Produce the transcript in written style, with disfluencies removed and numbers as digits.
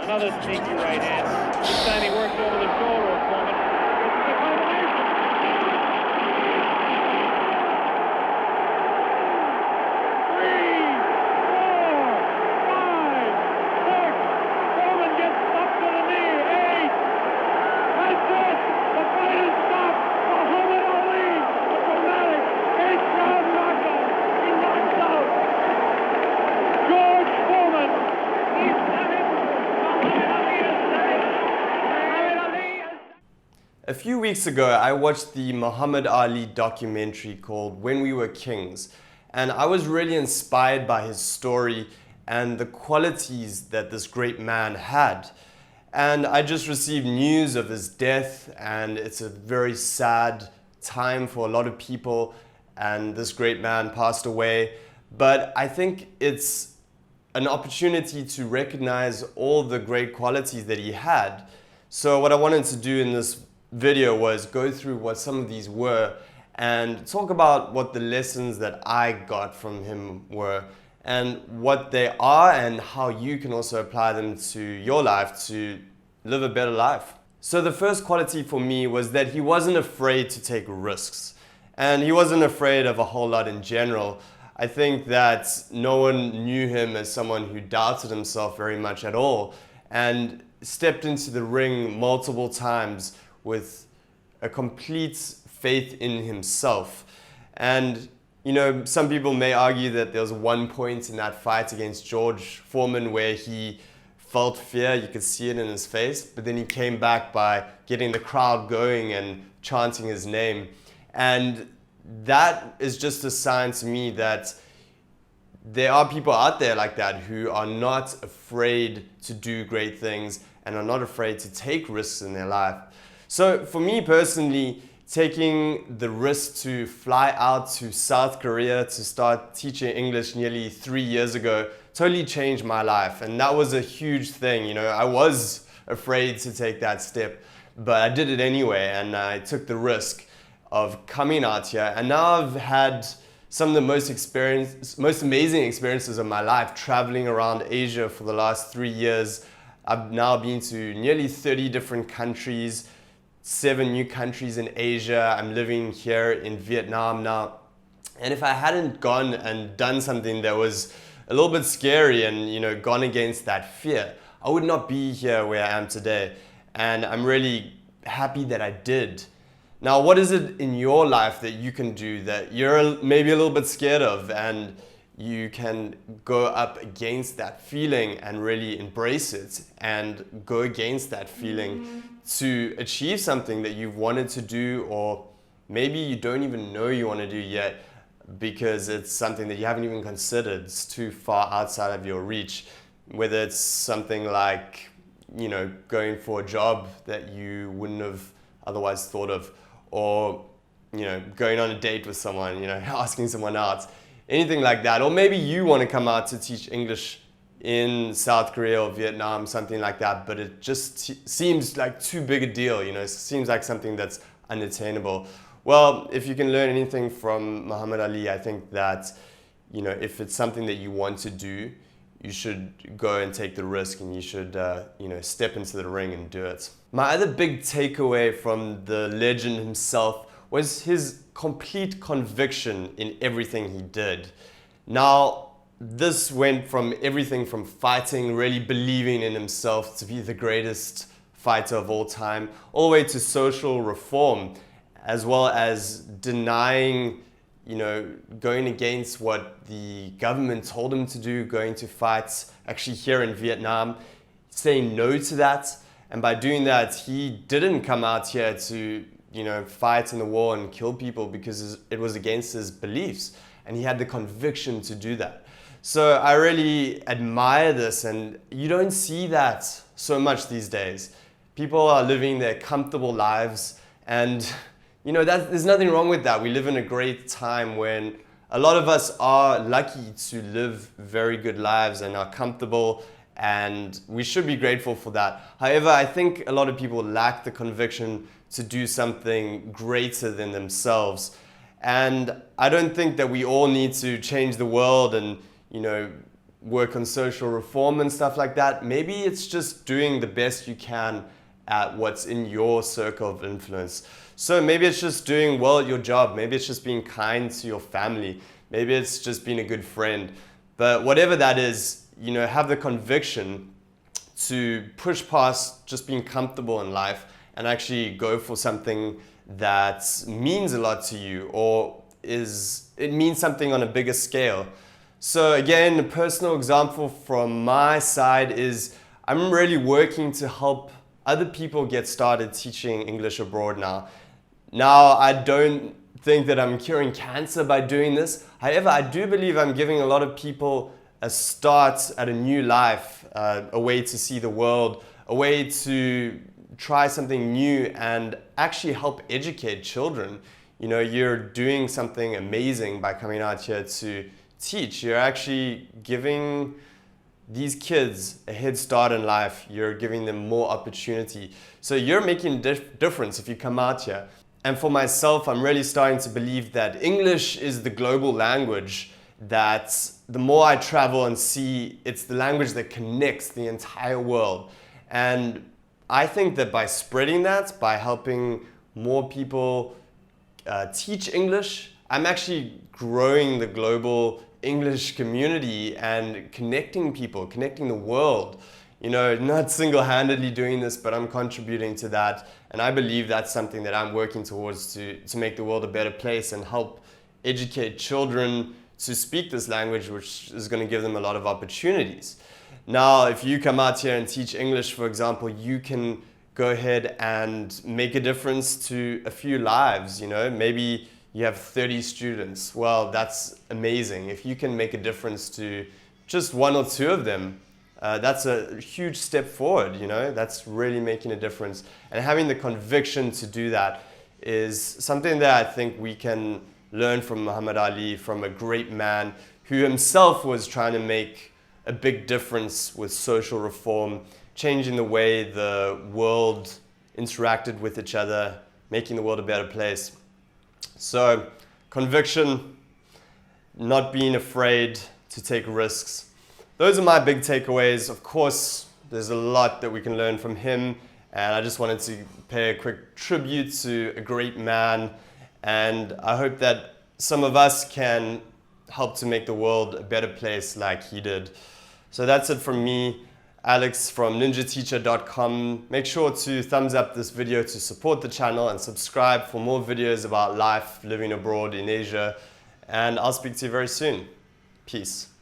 Another sneaky right hand. This time he works over the shoulder of Foreman. It's the combination. Three, four, five, six. Foreman gets up to the knee. Eight. That's it. The fight is stopped. Muhammad Ali, a dramatic eighth-round knockout. He knocks out George Foreman. He's done it. Muhammad Ali has done it. Muhammad Ali has done it. A few weeks ago, I watched the Muhammad Ali documentary called When We Were Kings, and I was really inspired by his story and the qualities that this great man had. And I just received news of his death, and it's a very sad time for a lot of people, and this great man passed away. But I think it's an opportunity to recognize all the great qualities that he had. So what I wanted to do in this video was go through what some of these were and talk about what the lessons that I got from him were and what they are and how you can also apply them to your life to live a better life. So the first quality for me was that he wasn't afraid to take risks, and he wasn't afraid of a whole lot in general. I think that no one knew him as someone who doubted himself very much at all and stepped into the ring multiple times with a complete faith in himself. And you know, some people may argue that there was one point in that fight against George Foreman where he felt fear, you could see it in his face, but then he came back by getting the crowd going and chanting his name. And that is just a sign to me that there are people out there like that who are not afraid to do great things and are not afraid to take risks in their life. So for me personally, taking the risk to fly out to South Korea to start teaching English nearly 3 years ago totally changed my life. And that was a huge thing. You know, I was afraid to take that step, but I did it anyway, and I took the risk of coming out here. And now I've had some of the most amazing experiences of my life traveling around Asia for the last 3 years. I've now been to nearly 30 different countries, 7 new countries in Asia. I'm living here in Vietnam now. And if I hadn't gone and done something that was a little bit scary and, you know, gone against that fear, I would not be here where I am today. And I'm really happy that I did. Now, what is it in your life that you can do that you're maybe a little bit scared of, and you can go up against that feeling and really embrace it and go against that feeling to achieve something that you've wanted to do, or maybe you don't even know you want to do yet because it's something that you haven't even considered. It's too far outside of your reach. Whether it's something like, you know, going for a job that you wouldn't have otherwise thought of, or, you know, going on a date with someone, you know, asking someone out, anything like that. Or maybe you want to come out to teach English in South Korea or Vietnam, something like that, but it just seems like too big a deal, you know, it seems like something that's unattainable. Well, if you can learn anything from Muhammad Ali, I think that, you know, if it's something that you want to do, you should go and take the risk, and you should, you know, step into the ring and do it. My other big takeaway from the legend himself was his complete conviction in everything he did. Now, this went from everything from fighting, really believing in himself to be the greatest fighter of all time, all the way to social reform, as well as denying, you know, going against what the government told him to do, going to fights actually here in Vietnam, saying no to that. And by doing that, he didn't come out here to, you know, fight in the war and kill people because it was against his beliefs. And he had the conviction to do that. So I really admire this, and you don't see that so much these days. People are living their comfortable lives, and you know, there's nothing wrong with that. We live in a great time when a lot of us are lucky to live very good lives and are comfortable, and we should be grateful for that. However, I think a lot of people lack the conviction to do something greater than themselves. And I don't think that we all need to change the world and, you know, work on social reform and stuff like that. Maybe it's just doing the best you can at what's in your circle of influence. So maybe it's just doing well at your job. Maybe it's just being kind to your family. Maybe it's just being a good friend. But whatever that is, you know, have the conviction to push past just being comfortable in life and actually go for something that means a lot to you, or it means something on a bigger scale. So again, a personal example from my side is I'm really working to help other people get started teaching English abroad now. Now, I don't think that I'm curing cancer by doing this. However, I do believe I'm giving a lot of people a start at a new life, a way to see the world, a way to try something new and actually help educate children. You know, you're doing something amazing by coming out here to teach. You're actually giving these kids a head start in life. You're giving them more opportunity. So you're making a difference if you come out here. And for myself, I'm really starting to believe that English is the global language, that the more I travel and see, it's the language that connects the entire world. And I think that by spreading that, by helping more people teach English, I'm actually growing the global English community and connecting people, connecting the world. You know, not single-handedly doing this, but I'm contributing to that. And I believe that's something that I'm working towards to make the world a better place and help educate children to speak this language, which is going to give them a lot of opportunities. Now, if you come out here and teach English, for example, you can go ahead and make a difference to a few lives. You know, maybe you have 30 students. Well, that's amazing. If you can make a difference to just one or two of them, that's a huge step forward, you know, that's really making a difference. And having the conviction to do that is something that I think we can learn from Muhammad Ali, from a great man who himself was trying to make a big difference with social reform, changing the way the world interacted with each other, making the world a better place. So, conviction, not being afraid to take risks. Those are my big takeaways. Of course, there's a lot that we can learn from him, and I just wanted to pay a quick tribute to a great man, and I hope that some of us can help to make the world a better place like he did. So that's it from me, Alex from ninjateacher.com. Make sure to thumbs up this video to support the channel and subscribe for more videos about life living abroad in Asia. And I'll speak to you very soon. Peace.